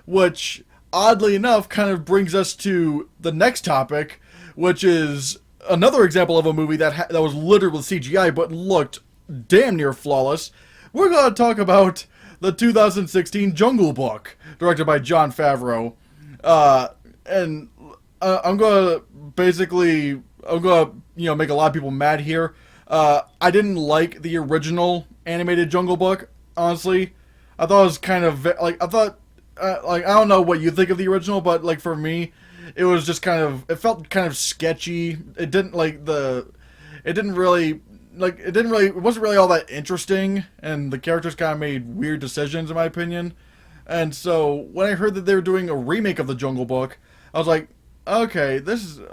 which oddly enough kind of brings us to the next topic, which is another example of a movie that was littered with CGI but looked damn near flawless. We're going to talk about the 2016 Jungle Book, directed by Jon Favreau. And I'm going to make a lot of people mad here. I didn't like the original animated Jungle Book, honestly. I thought it was kind of I don't know what you think of the original, but like for me, it felt kind of sketchy. It wasn't really all that interesting, and the characters kind of made weird decisions, in my opinion. And so when I heard that they were doing a remake of the Jungle Book, I was like, okay,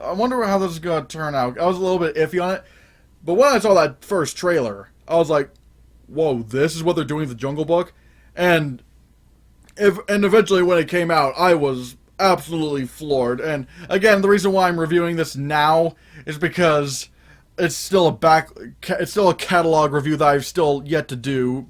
I wonder how this is gonna turn out. I was a little bit iffy on it, but when I saw that first trailer, I was like, whoa, this is what they're doing with the Jungle Book, and eventually when it came out, I was absolutely floored. And again, the reason why I'm reviewing this now is because it's still a catalog review that I've still yet to do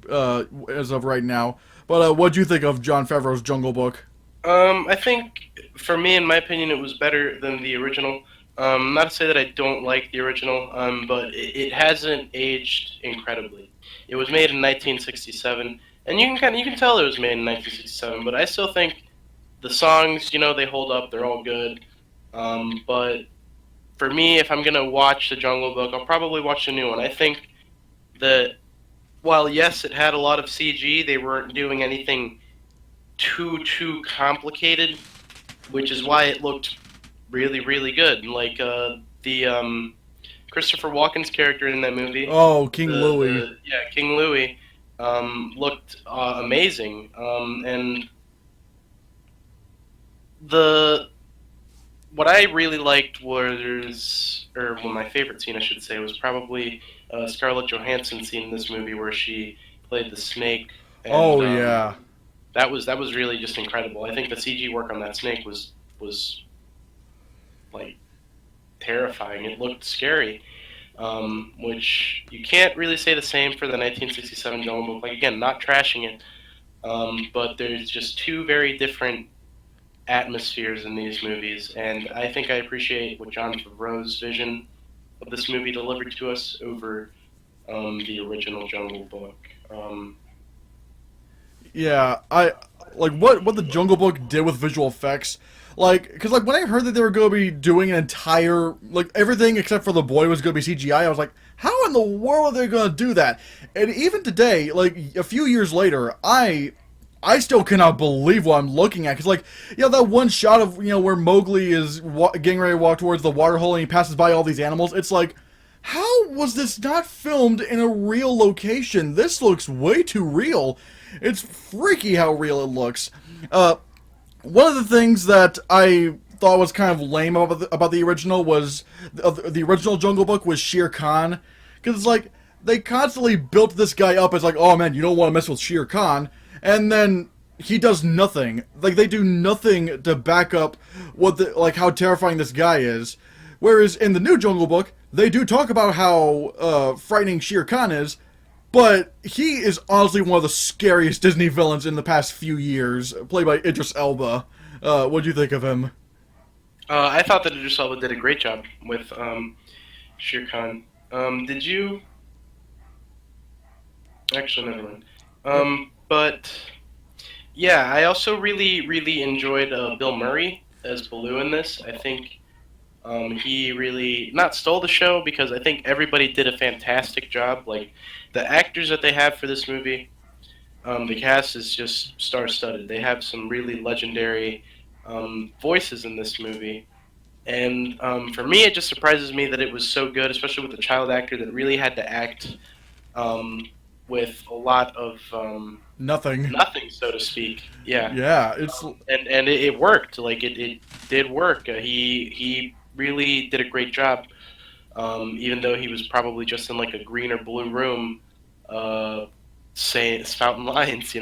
as of right now. But what do you think of Jon Favreau's Jungle Book? I think, for me, in my opinion, it was better than the original. Not to say that I don't like the original, but it hasn't aged incredibly. It was made in 1967, and you can tell it was made in 1967. But I still think the songs, they hold up. They're all good. But for me, if I'm gonna watch the Jungle Book, I'll probably watch the new one. I think that while yes, it had a lot of CG, they weren't doing anything too complicated, which is why it looked really really good. Like the Christopher Walken's character in that movie, Oh, King Louis. King Louis, looked amazing. And the what I really liked my favorite scene, I should say, was probably Scarlett Johansson's scene in this movie where she played the snake, and Oh yeah. that was really just incredible. I think the CG work on that snake was like terrifying. It looked scary, which you can't really say the same for the 1967 Jungle Book. Like again, not trashing it, but there's just two very different atmospheres in these movies, and I think I appreciate what Jon Favreau's vision of this movie delivered to us over the original Jungle Book. Yeah, I like what the Jungle Book did with visual effects. Like, cause like when I heard that they were going to be doing an entire everything except for the boy was going to be CGI, I was like, how in the world are they going to do that? And even today, like a few years later, I still cannot believe what I'm looking at. Cause that one shot of where Mowgli is getting ready to walk towards the water hole and he passes by all these animals. It's like, how was this not filmed in a real location? This looks way too real. It's freaky how real it looks. One of the things that I thought was kind of lame about the original was the original Jungle Book was Shere Khan, because it's like they constantly built this guy up as like, oh man, you don't want to mess with Shere Khan, and then he does nothing. Like they do nothing to back up how terrifying this guy is. Whereas in the new Jungle Book, they do talk about how frightening Shere Khan is, but he is honestly one of the scariest Disney villains in the past few years, played by Idris Elba. What do you think of him? I thought that Idris Elba did a great job with Shere Khan. Did you? Actually, never mind. But yeah, I also really, really enjoyed Bill Murray as Baloo in this. I think he really not stole the show because I think everybody did a fantastic job. Like the actors that they have for this movie, the cast is just star-studded. They have some really legendary voices in this movie. And for me, it just surprises me that it was so good, especially with the child actor that really had to act with a lot of Nothing. nothing, so to speak. Yeah, Yeah, it's and it worked. Like it did work. He really did a great job, even though he was probably just in like a green or blue room, saying spouting lines.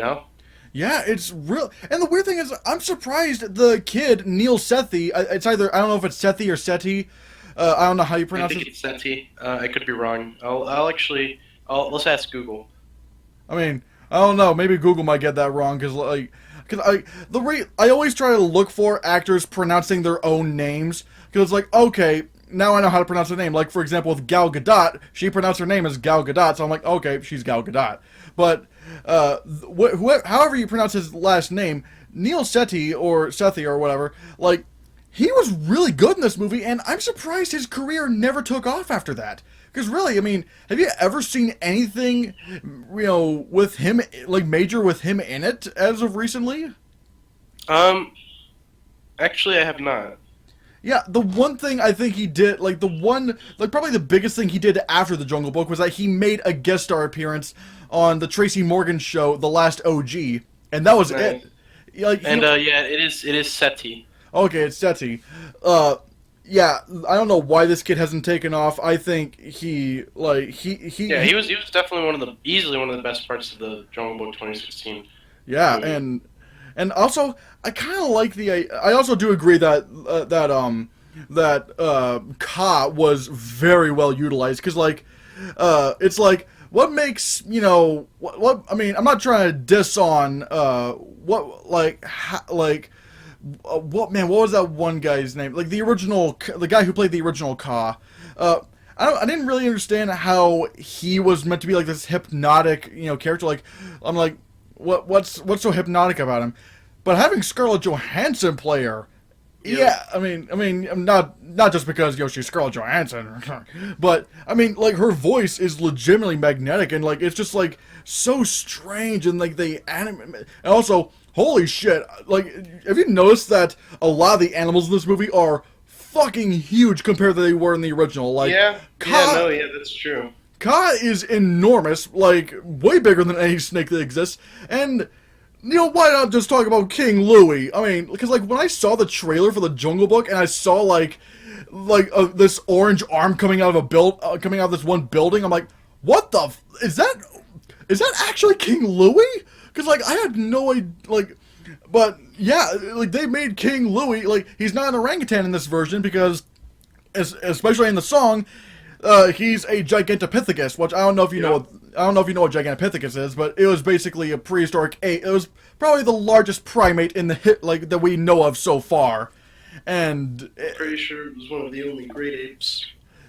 yeah, it's real. And the weird thing is, I'm surprised the kid Neil Sethi. It's either I don't know if it's Sethi or Seti. I don't know how you I pronounce think it. it's Senti. I could be wrong. Let's ask Google. I mean, I don't know. Maybe Google might get that wrong because because I always try to look for actors pronouncing their own names, because it's like, okay, now I know how to pronounce her name. Like, for example, with Gal Gadot, she pronounced her name as Gal Gadot, so I'm like, okay, she's Gal Gadot. But however you pronounce his last name, Neil Sethi or whatever, like, he was really good in this movie, and I'm surprised his career never took off after that. Because really, I mean, have you ever seen anything, with him, like, major with him in it as of recently? Um, Actually, I have not. Yeah, the one thing I think he did, probably the biggest thing he did after The Jungle Book was that he made a guest star appearance on the Tracy Morgan show, The Last OG, and that was Right. it. Like, Yeah, it is Seti. okay, it's Seti. Yeah, I don't know why this kid hasn't taken off. I think Yeah, he was definitely easily one of the best parts of the Jungle Book 2016 yeah, movie. and also I kind of like I also do agree that Ka was very well utilized, because it's like, what makes, what I mean, I'm not trying to diss on what was that one guy's name? Like, the guy who played the original Ka. I didn't really understand how he was meant to be like this hypnotic, character. Like, I'm like, what's so hypnotic about him? But having Scarlett Johansson play her, yeah, I mean, not just because she's Scarlett Johansson, but I mean, like, her voice is legitimately magnetic, and like, it's just like so strange, and like and also, holy shit, like, have you noticed that a lot of the animals in this movie are fucking huge compared to they were in the original? Like, That's true. Ka is enormous, like, way bigger than any snake that exists, and why not just talk about King Louie? I mean, because, like, when I saw the trailer for the Jungle Book, and I saw, this orange arm coming out of coming out of this one building, I'm like, what the is that actually King Louie? Because, like, I had no idea, like, but, yeah, like, they made King Louie, like, he's not an orangutan in this version, because, especially in the song, he's a Gigantopithecus, which I don't know if you know. I don't know if you know what Gigantopithecus is, but it was basically a prehistoric ape. It was probably the largest primate in that we know of so far, and Pretty sure it was one of the only great apes.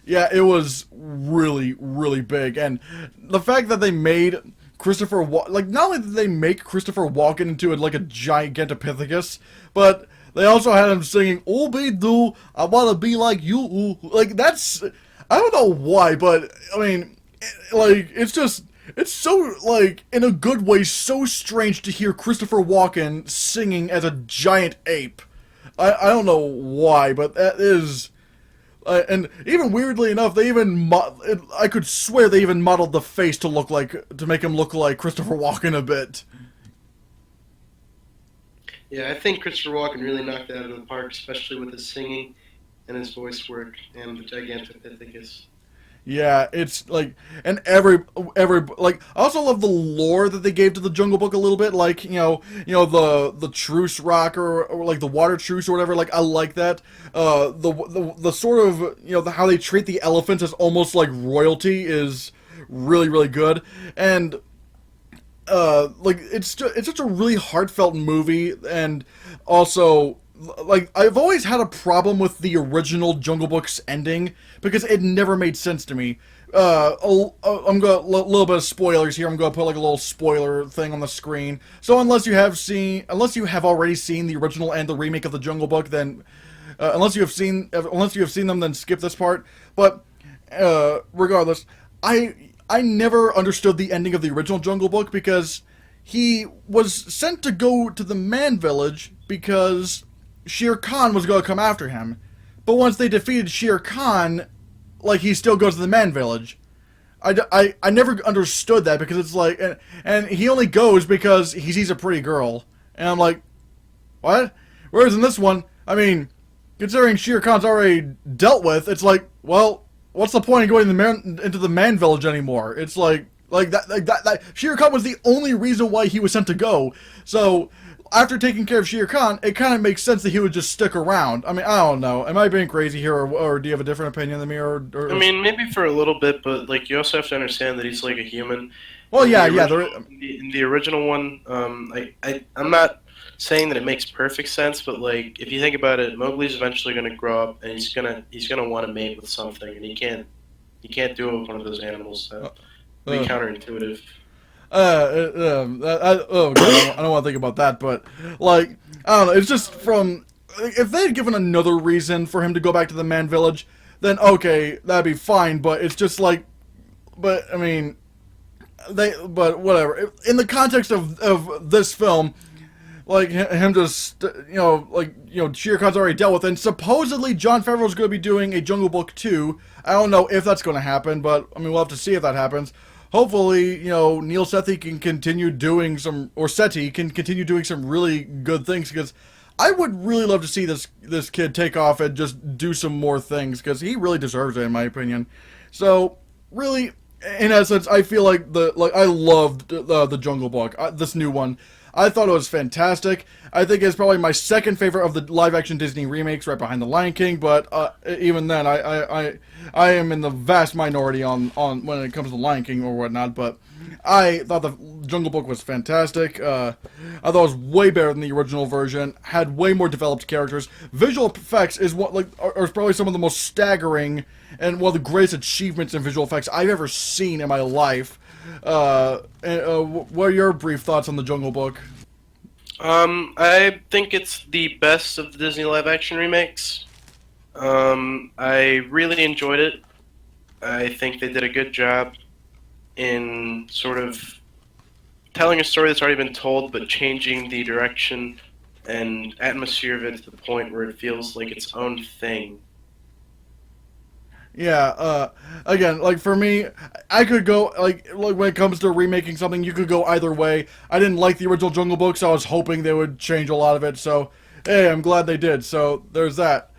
yeah, it was really, really big. And the fact that they made not only did they make Christopher Walken into like a Gigantopithecus, but they also had him singing "Ooby Doo, I wanna be like you." Like, that's, I don't know why, but I mean, like, it's so, like, in a good way, so strange to hear Christopher Walken singing as a giant ape. I don't know why, but that is, and even weirdly enough, I could swear they even modeled the face to make him look like Christopher Walken a bit. Yeah, I think Christopher Walken really knocked it out of the park, especially with his singing and his voice work and the Gigantopithecus. Yeah, it's like, and like, I also love the lore that they gave to the Jungle Book a little bit, like, the truce rock, or like the water truce or whatever. Like, I like that. The sort of, how they treat the elephants as almost like royalty is really, really good. And like, it's such a really heartfelt movie. And also, like, I've always had a problem with the original Jungle Book's ending, because it never made sense to me. I'm going a little bit of spoilers here. I'm going to put like a little spoiler thing on the screen. So unless you have already seen the original and the remake of the Jungle Book, then unless you have seen them, then skip this part. But regardless, I never understood the ending of the original Jungle Book, because he was sent to go to the Man Village because Shere Khan was going to come after him. But once they defeated Shere Khan, like, he still goes to the Man Village. I never understood that, because it's like, and he only goes because he sees a pretty girl. And I'm like, what? Whereas in this one, I mean, considering Shere Khan's already dealt with, it's like, well, what's the point of going into the Man Village anymore? It's like that Shere Khan was the only reason why he was sent to go. So, after taking care of Shere Khan, it kind of makes sense that he would just stick around. I mean, I don't know. Am I being crazy here, or do you have a different opinion than me? Or I mean, maybe for a little bit, but like, you also have to understand that he's like a human, Well, In the yeah, yeah. original, in the original one, I'm not saying that it makes perfect sense, but like if you think about it, Mowgli's eventually going to grow up and he's gonna want to mate with something, and he can't do it with one of those animals. So it'll be uh, counterintuitive. oh god, I don't want to think about that, but like, I don't know. It's just from if they had given another reason for him to go back to the man village, then okay, that'd be fine. But it's just like, but I mean, but whatever. In the context of this film, like him just Shere Khan's already dealt with, and supposedly Jon Favreau's going to be doing a Jungle Book 2. I don't know if that's going to happen, but I mean we'll have to see if that happens. Hopefully, Neil Sethi can continue doing some, or Seti can continue doing some really good things, because I would really love to see this kid take off and just do some more things, because he really deserves it, in my opinion. So, really, in essence, I feel like I loved the Jungle Book, this new one. I thought it was fantastic. I think it's probably my second favorite of the live-action Disney remakes, right behind The Lion King. But even then, I am in the vast minority on when it comes to Lion King or whatnot. But I thought the Jungle Book was fantastic. I thought it was way better than the original version. Had way more developed characters. Visual effects is are probably some of the most staggering and one of the greatest achievements in visual effects I've ever seen in my life. What are your brief thoughts on the Jungle Book? I think it's the best of the Disney live-action remakes. I really enjoyed it. I think they did a good job in sort of telling a story that's already been told, but changing the direction and atmosphere of it to the point where it feels like its own thing. Yeah, again, like for me, I could go like when it comes to remaking something, you could go either way. I didn't like the original Jungle Book, so I was hoping they would change a lot of it. So, hey, I'm glad they did. So there's that.